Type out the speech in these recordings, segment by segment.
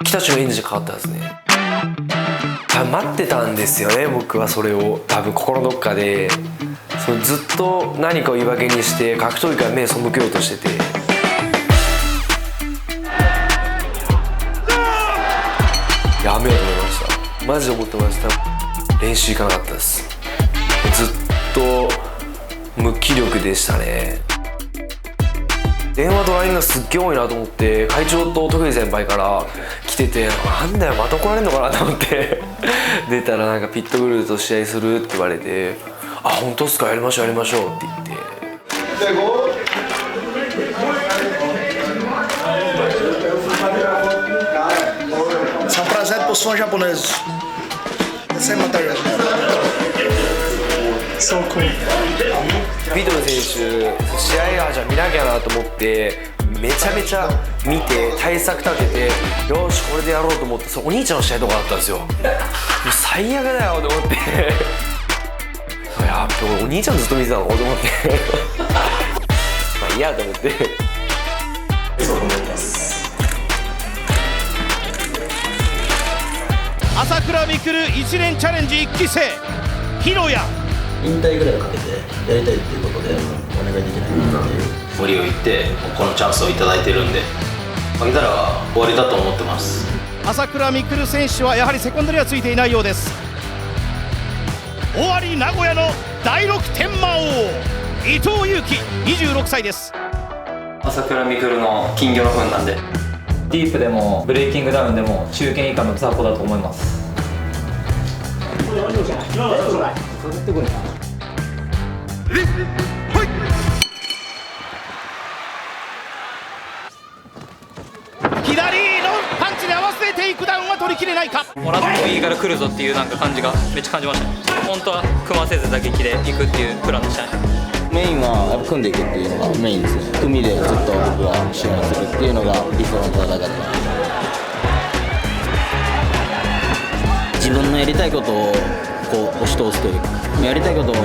北地のエンジン変わったんですね。待ってたんですよね、僕はそれを。多分心のどっかでずっと何かを言い訳にして格闘技から目背けようとしてて、やめようと思いました。マジで思ってました。練習行かなかったです。ずっと無気力でしたね。電話と LINE がすっげえ多いなと思って、会長と徳井先輩から来てて、なんだよまた怒られんのかなと思って出たら、なんかピットブルと試合するって言われて、あ、本当っすか、やりましょうやりましょうって言って。São trazidos por sons japoneses. Sem matéria. ビトル選手、試合じゃあ見なきゃなと思ってめちゃめちゃ見て対策立てて、よしこれでやろうと思って、お兄ちゃんの試合とかだったんですよ。もう最悪だよと思ってやっぱお兄ちゃんずっと見てたのと思ってまあいいやと思って朝倉未来1年チャレンジ1期生ヒロヤ、引退ぐらいかけてやりたいっていうことでお願いできないかっていう無理を言ってこのチャンスをいただいてるんで、負けたら終わりだと思ってます。朝倉未来選手はやはりセコンドにはついていないようです。尾張名古屋の第6天魔王伊藤有希26歳です。朝倉未来の金魚の糞なんで、ディープでもブレイキングダウンでも中堅以下の雑魚だと思います。左のパンチで合わせてテイクダウンは取りきれないか。もらってもいいから来るぞっていうなんか感じがめっちゃ感じましたね。本当は組ませず打撃で行くっていうプランでしたね。メインはやっぱ組んでいくっていうのがメインですね。組でずっと僕は指導するっていうのが理想の戦いだと思います。自分のやりたいことをこう押し通すというか、やりたいことが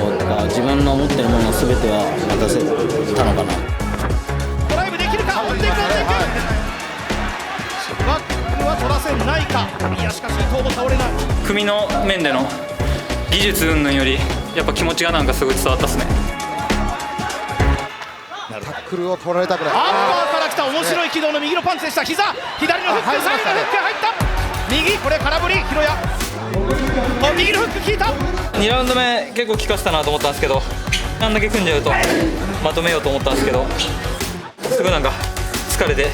自分の持ってるものの全ては渡せたのかな。ドライブできるか、追っていく追っていく。バックは取らせないか。いやしかし伊藤も倒れない。組の面での技術云々よりやっぱ気持ちがなんかすごい伝わったっすね。タックルを取られたくない。アッパーから来た面白い軌道の右のパンチでした。膝、左のフック、サイドのフック入った。右、これ空振り、ヒロヤ。右のフック効いた。2ラウンド目結構効かせたなと思ったんですけど、あんだけ組んじゃうとまとめようと思ったんですけど、すごいなんか疲れて。こ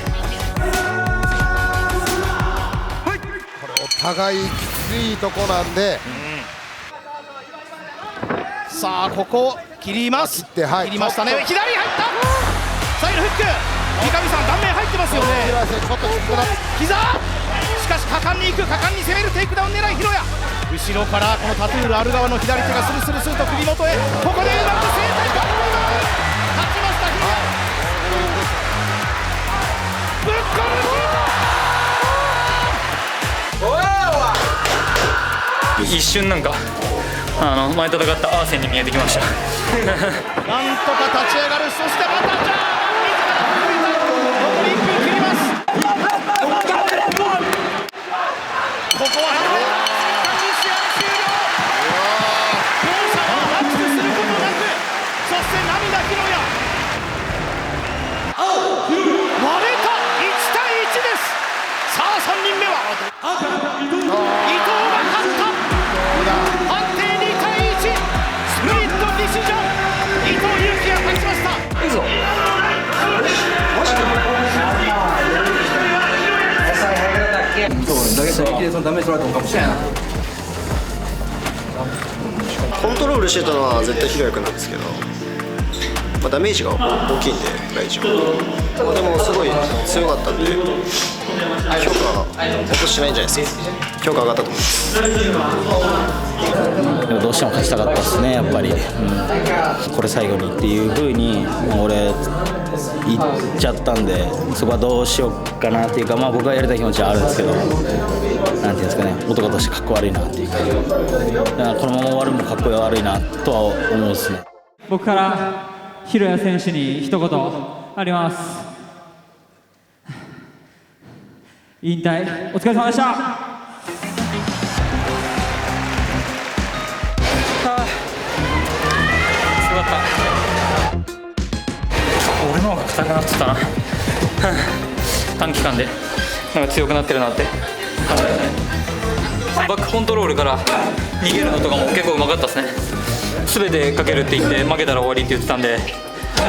れお互いきついとこなんで、さあここ切ります。切りましたね。左入った。サイドフック。三上さん顔面入ってますよね。膝。しかし果敢に行く、果敢に攻めるテイクダウン狙いヒロヤ。後ろからこのタトゥールある側の左手がスルスルスルと首元へ。ここでうまく正対か。勝ちましたヒロヤ。ぶっ一瞬なんか前戦ったアーセンに見えてきましたなんとか立ち上がる。そしてまたじゃあ残り1分切ります。ここは試合終了。両者は握手することなく、そして涙ヒロヤ割れた。1対1です。さあ3人目は伊藤が勝った。判定2対1、スプリットディシジョン、伊藤有希が勝ちました。いいぞ。コントロールしてたのは絶対ヒロヤ君なんですけど、ダメージが大きいんでライジン、でもすごい強かったんで評価落としてないんじゃないですか。評価上がったと思います。どうしても勝ちたかったですね、やっぱり、これ最後にっていう風に俺言っちゃったんで、そこはどうしようかなっていうか、僕がやりたい気持ちはあるんですけど、なんていうんですかね、男としてかっこ悪いなっていうか、だからこのまま終わるのもかっこ悪いなとは思うんですね。僕からひろや選手に一言あります。引退お疲れ様でした。すごかった。俺の方が硬くなってたな短期間でなんか強くなってるなって感じだね。バックコントロールから逃げるのとかも結構うまかったですね。全てかけるって言って負けたら終わりって言ってたんで、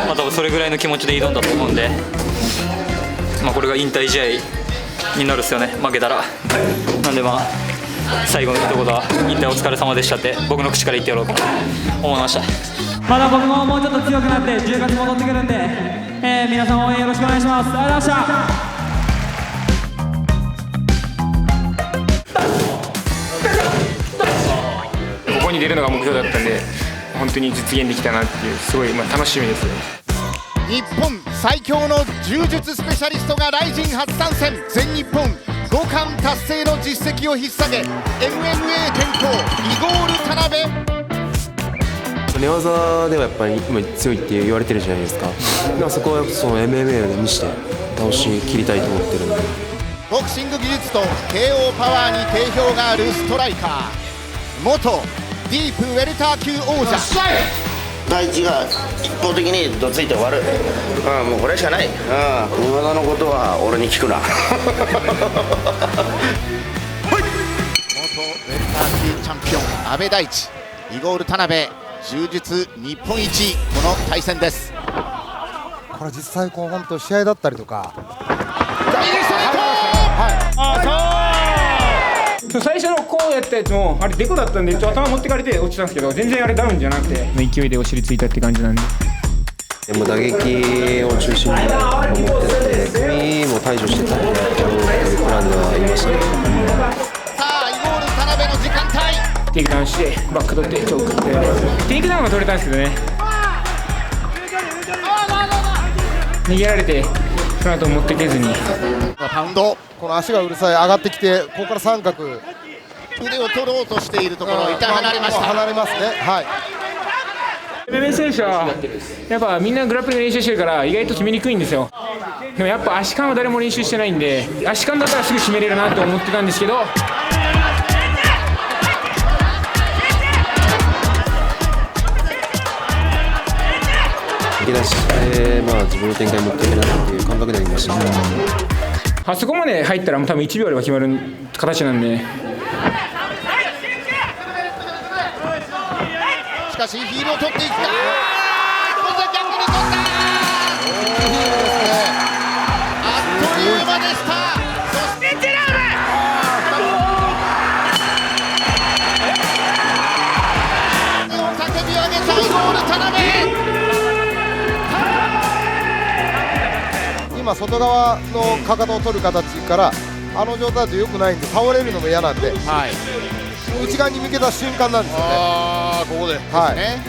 まあ、多分それぐらいの気持ちで挑んだと思うんで、まあ、これが引退試合になるっすよね、負けたら。なんでまあ最後の一言は引退お疲れ様でしたって僕の口から言ってやろうと思いました。まだ僕ももうちょっと強くなって10月戻ってくるんで、皆さん応援よろしくお願いします。ありがとうございました。ここに出るのが目標だったんで、本当に実現できたなっていう、すごい楽しみです。日本最強の柔術スペシャリストがライジン初参戦。全日本5冠達成の実績を引っ提げ MMA 転向イゴール田辺。寝技ではやっぱり今強いって言われてるじゃないですか。そこはその MMA で見せて倒し切りたいと思ってるんで、ボクシング技術と KO パワーに定評があるストライカー、元ディープウェルター級王者。第一が一方的にどついて終わる、もうこれしかない。寝技のことは俺に聞くな元ウェルター級チャンピオン阿部大地、イゴール田辺、柔術日本一、この対戦です。これ実際こう本当試合だったりとか、最初のこうやったやつもあれデコだったんで、頭持ってかれて落ちたんですけど、全然あれダウンじゃなくて勢いでお尻ついたって感じなんで、でも打撃を中心に思ってて、首も対処してたんでやろうというプランではいましたね。さあイゴール田辺の時間帯、テイクダウンしてバック取ってチョークって、テイクダウンは取れたんですけどね、逃げられてその後持ってけずにパウンド、この足がうるさい、上がってきて、ここから三角、腕を取ろうとしているところ、一旦離れました。離れますね。はい。MMA 選手はやっぱみんなグラップリング練習してるから意外と決めにくいんですよ。でもやっぱ足換は誰も練習してないんで、足換だったらすぐ締めれるなと思ってたんですけど、引き出して、自分の展開を持っていけないっていう感覚でありましたね。あそこまで入ったら多分1秒あれば決まる形なんで。しかしヒールを取っていくか、今度は逆に取った。あっという間でした。そして叫び上げたイゴール田辺。今外側のかかとを取る形からあの状態だと良くないんで、倒れるのも嫌なんで、内側に向けた瞬間なんですよね。ここでですね、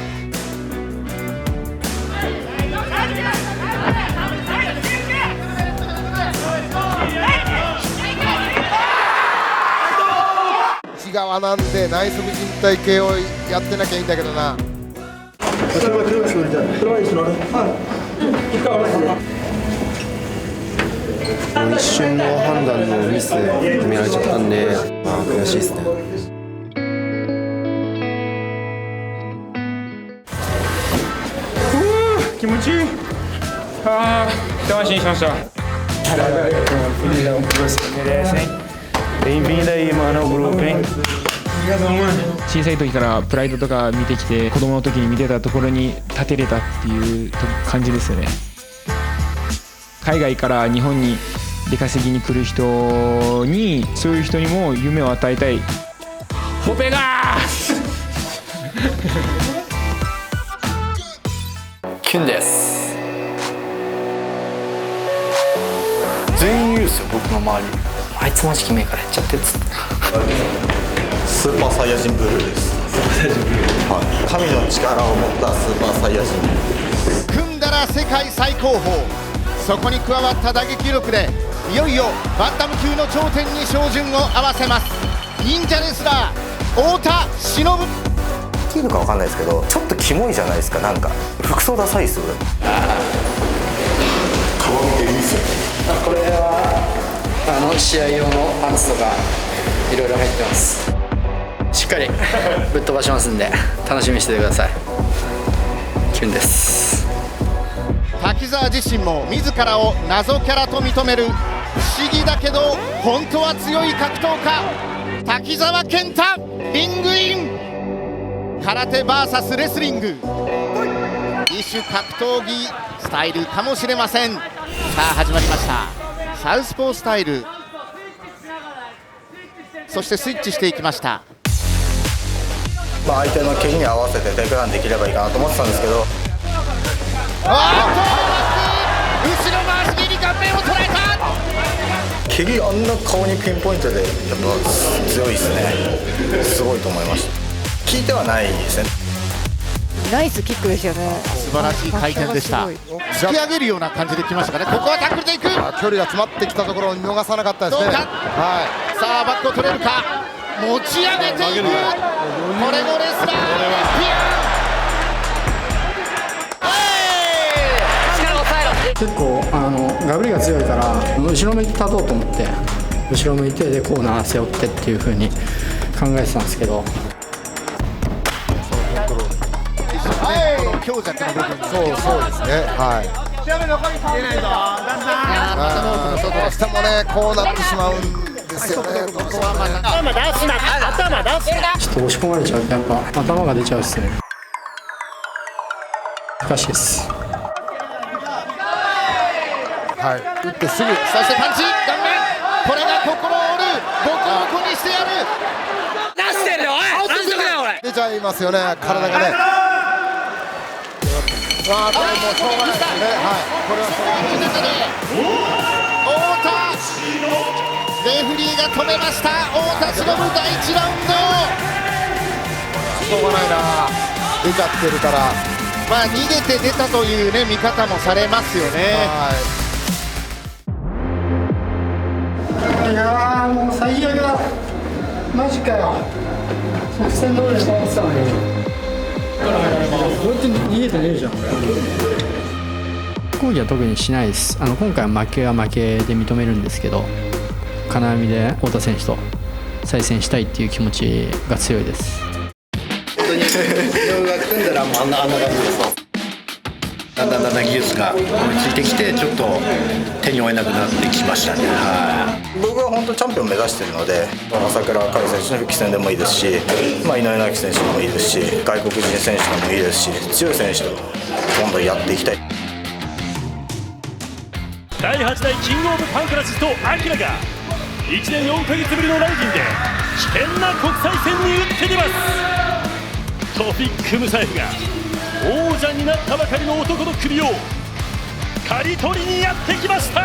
内側なんで内側靭帯系をやってなきゃいいんだけどな。一瞬の判断のミス決められちゃったんで、悔しいですね。気持ちいい。一安心しました。小さい時からプライドとか見てきて、子供の時に見てたところに立てれたっていう感じですよね。海外から日本に出稼ぎに来る人に、そういう人にも夢を与えたい。ホペガーキュンです。全員言うんですよ、僕の周り。あいつマジ決めからやっちゃってっつって。スーパーサイヤ人ブルーです。神の力を持ったスーパーサイヤ人。組んだら世界最高峰、そこに加わった打撃力でいよいよバンタム級の頂点に照準を合わせます。忍者レスラー太田忍。きいのかわかんないですけど、ちょっとキモいじゃないですか。なんか服装ダサいですよ。顔見ていいですよ。これは試合用のパンツとかいろいろ入ってます。しっかりぶっ飛ばしますんで楽しみにしててください。キュンです。滝沢自身も自らを謎キャラと認める不思議だけど本当は強い格闘家滝沢健太、リングイン。空手 VS レスリング、異種格闘技スタイルかもしれません。さあ始まりました。サウスポースタイル、そしてスイッチしていきました。相手の蹴りに合わせてテイクダウンできればいいかなと思ってたんですけど、後ろ回し蹴り、顔面を捉えた。蹴りあんな顔にピンポイントでやっぱ強いですね。すごいと思いました。効いてはないですね。ナイスキックですよね。素晴らしい回転でした。突き上げるような感じで来ましたかね。ここはタックルでいく。距離が詰まってきたところを見逃さなかったですね。どうか、はい、さあバックを取れるか。持ち上げていく。これもレスラー結構ガブリが強いから後ろ向いて立とうと思って後ろ向いてでコーナー背負ってっていう風に考えてたんですけど、強弱の部分、そうですね。はい。どうしてもねこうなってしまうんですよね。ここはまだ頭出すな。ちょっと押し込まれちゃうとやっぱ頭が出ちゃうっすね。難しいです。はい、打ってすぐ、そしてパンチ、顔面、これが心を折る、ボコボコにしてやる。出してるよ、おい、反則だよ、俺。出ちゃいますよね、体がね。これもうしょうがないですね。はい、これはしょうがないです。太田、レフリーが止めました。太田忍第1ラウンド。しょうがないな、出ちゃってるから。まあ逃げて出たというね見方もされますよね。いやーもう最悪だ。マジかよ。作戦通りに回ってたのに。こうやって逃げてねえじゃん。抗議は特にしないです。今回は負けは負けで認めるんですけど、金網で太田選手と再戦したいっていう気持ちが強いです。本当に両が組んだらもうあんな感じです。だんだん技術が追いついてきてちょっと手に負えなくなってきましたね。僕は本当チャンピオンを目指しているので、朝倉海選手の復帰戦でもいいですし、井上直樹選手でもいいですし、外国人選手でもいいですし、強い選手とどんどんやっていきたい。第8代キングオブパンクラシストアキラが1年4ヶ月ぶりのライジンで危険な国際戦に打って出ます。トフィック・ムサエフが王者になったばかりの男の首を刈り取りにやってきました。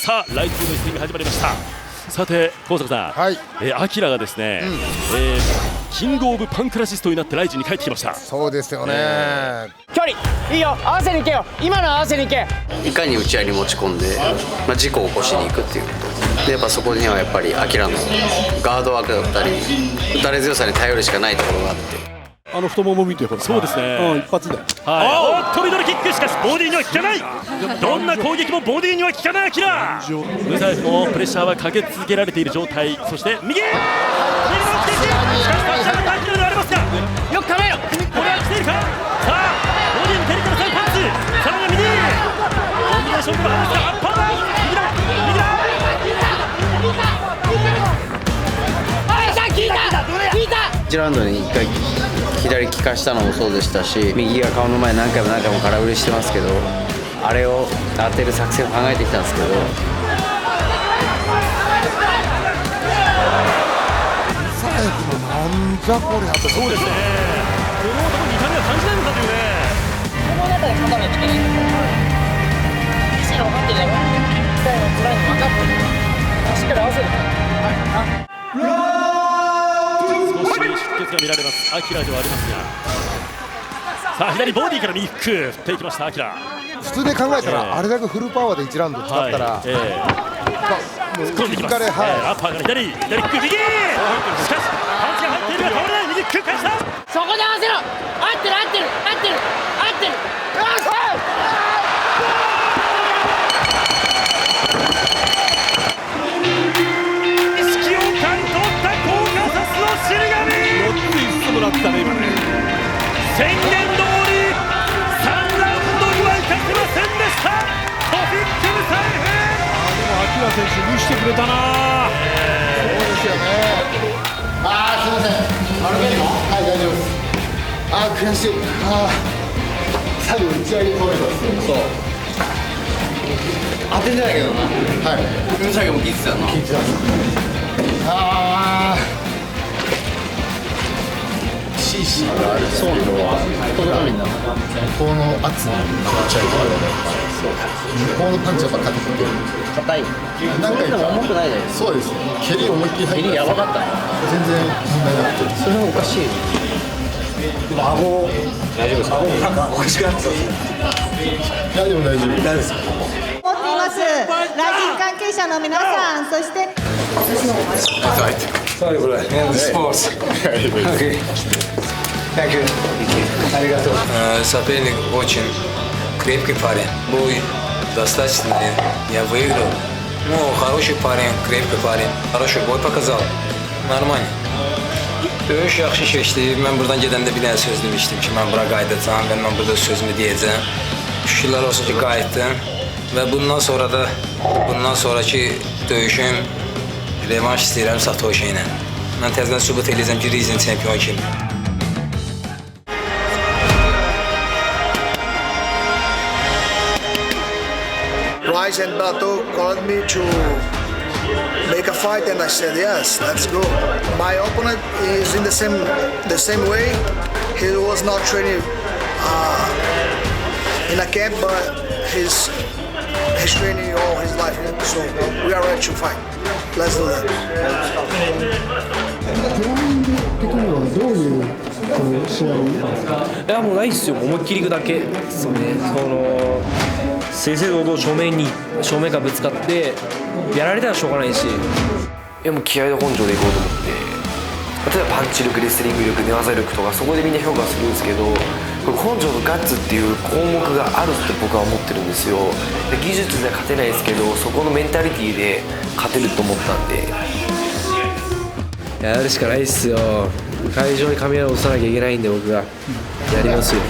さあライジンの一戦が始まりました。さて高坂さん、アキラがですね、キングオブパンクラシストになってライジンに帰ってきました。そうですよね。距離いいよ、合わせに行けよ。今の合わせに行け。いかに打ち合いに持ち込んで、事故を起こしに行くっていうことで、やっぱそこにはやっぱりアキラのガードワークだったり打たれ強さに頼るしかないところがあって、太もも見てこれ。そうですね、一発で、おっとミドルキック、しかしボディには効かない。どんな攻撃もボディには効かないアキラ。ムサエフのプレッシャーはかけ続けられている状態。そして右、右のキック、しかし立ち上がったアキラでありますが、よく構えろ。これは来ているか。さあボディに蹴りから3パンチ、さらに右、コンビネーションでもありますが、アッパーだ。右だ右だ。1ラウンドに1回左利かしたのもそうでしたし、右が顔の前何回も空振りしてますけど、あれを当てる作戦を考えてきたんですけど、なんじゃこりゃ。そうですね、この男に痛みは感じないのかというね。この中で勝たないといけないんだから、意思が分かってるだろ。痛いの辛いの分かってる。しっかり合わせる。少し出血が見られますアキラではありますが、さあ左ボディから右フック振っていきましたアキラ。普通で考えたら、あれだけフルパワーで1ラウンド使ったら、突っ込んできます、アッパーから左キック右、しかしパンチが入っているが倒れない、右キック返した、そこで合わせろ、合ってる合ってる合ってる合ってる、指揮を感取ったコーカサスの尻紙、4つ5つもらったね今ね、宣言通り3ラウンドにはいかせませんでした、トフィック・ムサエフ。でもアキラ選手見せてくれたな、そうですよね。すいません、歩けるの？はい、大丈夫です。悔しい。最後打ち上げ倒れたんですよ。そう当ててないけどな。はい。最後も聞いてたの。聞いてた。CC があるそうなのは向こうの圧に勝っちゃうから向こうのパンチやっぱ硬くて硬い。何回か重くないだよ。そうです。蹴り思いっきり入って。蹴りやばかった。全然問題なくて。それはおかしい。顎大丈夫ですか？顎なんかおかしくなってた。いやでも大丈夫。大丈夫ですか？持っています。ラジン関係者の皆さん、そして。Sorry, bro. And sports. Okay. Thank you. ありがとう。Соперник очень крепкий парень. Бой достаточно. Я выиграл. Ну, хороший парень, крепкий парень. Хороший бой показал. Нормально. Döyüş yaxşı keçdi. Mən buradan gedəndə bir dənə söz demişdim ki, mən bura qayıdacağam və mən burada sözümü deyəcəm. Şükürlər olsun ki, qayıtdım. Və bundan sonraki döyüşüm revanş istəyirəm Satoshi ilə. Mən təzədən sübut edəcəm ki, Rizin çempion kimi. Rise and Bellator called me to make a fight, and I said yes, let's go. My opponent is in the same way. He was not training in a camp, but he's training all his life, so we are ready to fight. Let's do that. いやもうないっすよ、思いっきりいくだけですよね。正々堂々正面からぶつかってやられたらしょうがないし、いやもう気合で根性でいこうと思って、例えばパンチ力、レスリング力、寝技力とかそこでみんな評価するんですけど、これ根性とガッツっていう項目があるって僕は思ってるんですよ。で技術では勝てないですけど、そこのメンタリティーで勝てると思ったんで、やるしかないっすよ。会場にカメラを押さなきゃいけないんで、僕がやりますよ。わ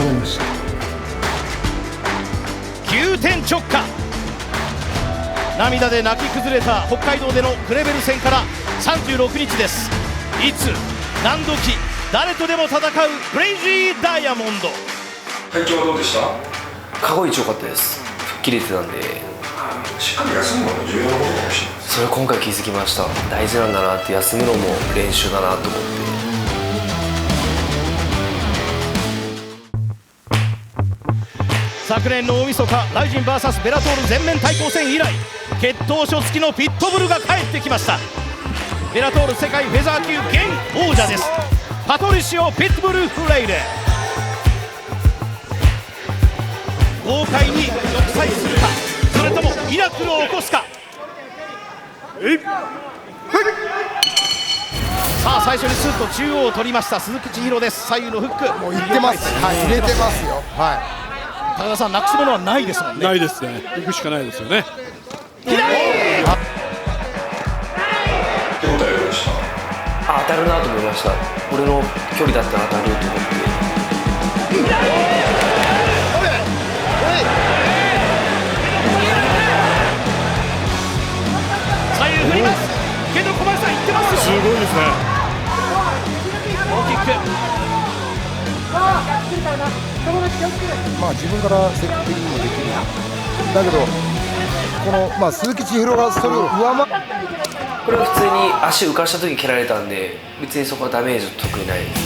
かりました。急転直下、涙で泣き崩れた北海道でのクレベル戦から36日です。いつ何時誰とでも戦うクレイジーダイヤモンド。体調はどうでした？過去一良かったです。吹っ切れてたんで、しっかり休むのも重要なことかもしれない。それ今回気づきました。大事なんだなって、休むのも練習だなと思って。昨年の大晦日、ライジン VS ベラトール全面対抗戦以来、血統書付きのピットブルが帰ってきました。ベラトール世界フェザー級現王者です。パトリシオ・ピットブル・フレイレ。豪快に玉砕するか、それともミラクルを起こすか。さあ最初にスッと中央を取りました鈴木千尋です。左右のフックもう入れてます。はい、入れてますよ。はい。高田さん、なくすものはないですもんね。ないですね。行くしかないですよね。左。当たるなと思いました。俺の距離だったら当たると思って。左右振ります。けど小林さん言ってますよ。すごいですね。大きく。まあ自分から積極的にもできる。だけどこの鈴木千尋がそれを上回る。これは普通に足浮かした時蹴られたんで、別にそこはダメージ特にないです。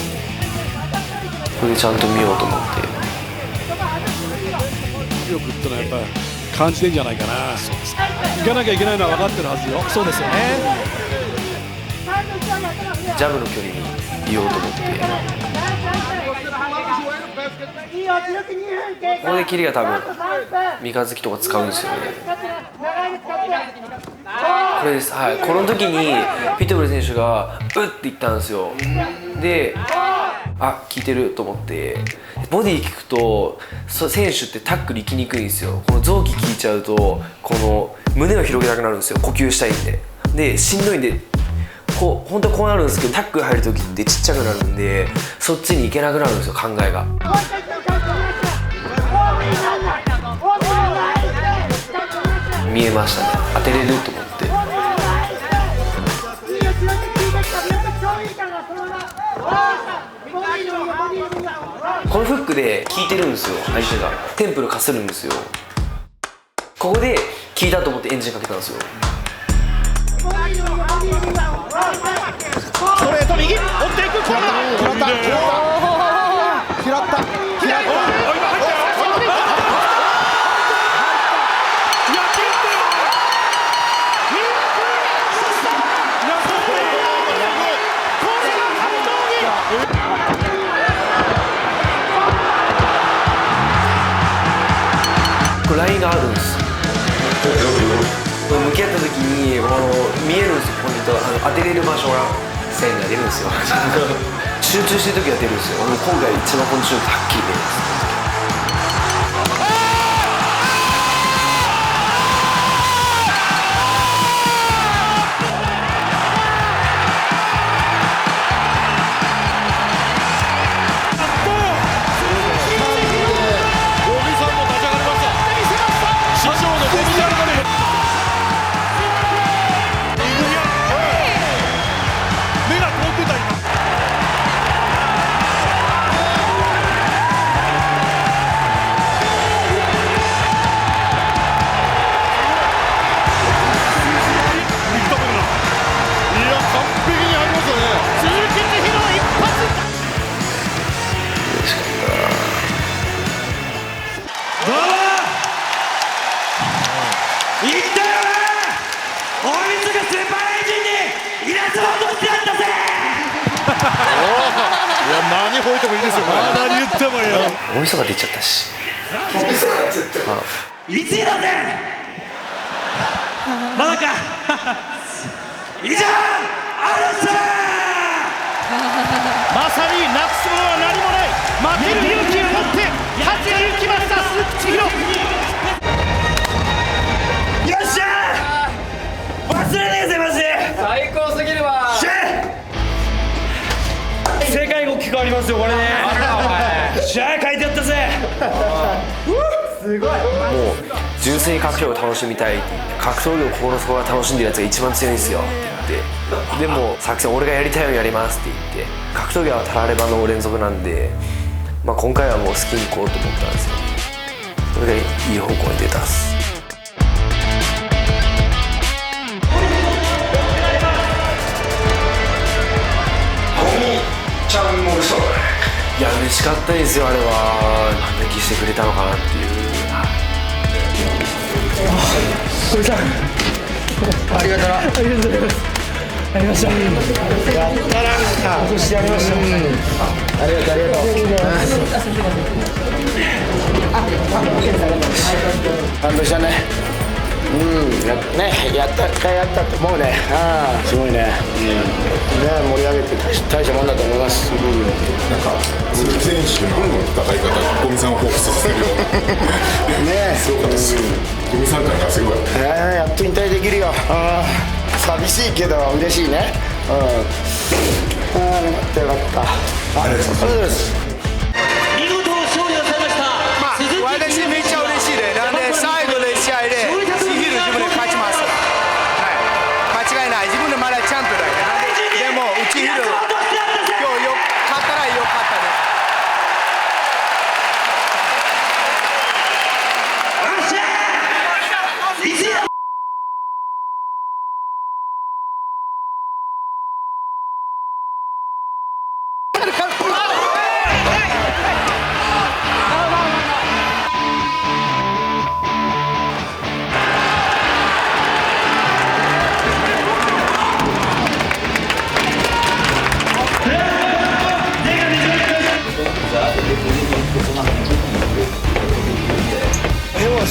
これでちゃんと見ようと思って。よくってのはやっぱり感じてんじゃないかな。行かなきゃいけないのは分かってるはずよ。そうですよね。ジャブの距離にいようと思って。ここでキリが多分三日月とか使うんですよね。これです、はい、この時にピトブル選手がうって言ったんですよ。で、あ、効いてると思って、ボディ効くと選手ってタックル行きにくいんですよ。この臓器効いちゃうとこの胸を広げたくなるんですよ、呼吸したいんで。で、しんどいんでこう本当はこうなるんですけど、タックル入る時ってちっちゃくなるんでそっちに行けなくなるんですよ、考えが。見えましたね、当てれると思って。このフックで効いてるんですよ、相手がテンプルかするんですよ。ここで効いたと思ってエンジンかけたんですよ。ストレート右追っていく、これだ、嫌ったこれラインがあるんです。向き合った時に見えるんですよ、ポイント。当てれる場所が線が出るんですよ。集中してる時は出るんですよ。今回一番コンディションはっきり出るんです。いや、何吠えてもいいですよ、何言ってもいいよ。おみそが出ちゃったし。1位だぜ。まだか。以上、アルス。まさになくすものは何もない。負ける勇気を持って勝ちに行きました、鈴木千尋。よっしゃー、忘れねえぜマジで。最高すぎるわ。世界が大きく変わりますよこれね。試合書いてやったぜ。すごい。もう純粋に格闘技を楽しみたいって言って、格闘技を心の底から楽しんでるやつが一番強いんですよって言って、でも作戦俺がやりたいようにやりますって言って、格闘技はたらればの連続なんで、まあ、今回はもう好きに行こうと思ったんですよ。それがいい方向に出たっす。ちゃんも嘘。いや、嬉しかったですよ、あれは。反撃してくれたのかなっていう。これさん、ありがとうな。ありがとうございます。ありました。やったな。今年やりました。ありがとう、ありがとう。感動したね。やったってもうね、すごいね。ね、盛り上げて大したもんだと思います。なんか鈴木選手の戦い方、五味さんを彷彿させるような。ね、すごかったです。五味さん感がすごい。やっと引退できるよ。寂しいけど嬉しいね。よかったよかった。ありがとうございます。見事勝利をされました。私めっちゃ嬉しいで、なんで最後の試合で千尋自分で勝ちます。はい、間違いない。自分でまだチャンピオンだよね。でも千尋今日勝ったらよかったです。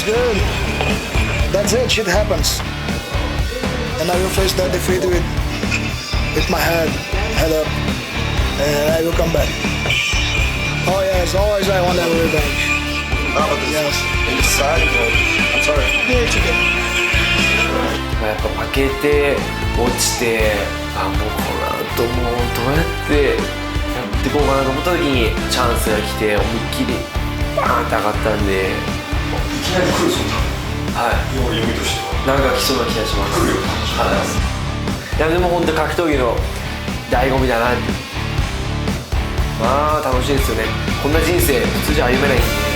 good. That's it. Shit happens. And I will face that defeat with my head up, and I will come back. Oh yes, always I want that revenge. Yes. Inside, I'm sorry. Yeah, it's okay. やっぱ負けて落ちて、もうこの後もうどうやってやっていこうかなと思った時にチャンスが来て思いっきりバーンって上がったんで、いきなり来るぞと、はい、読みとしてはなんか来そうな気がします。来るよ、はい、いやでも本当格闘技の醍醐味だなって、まあ楽しいですよね。こんな人生普通じゃ歩めないんで。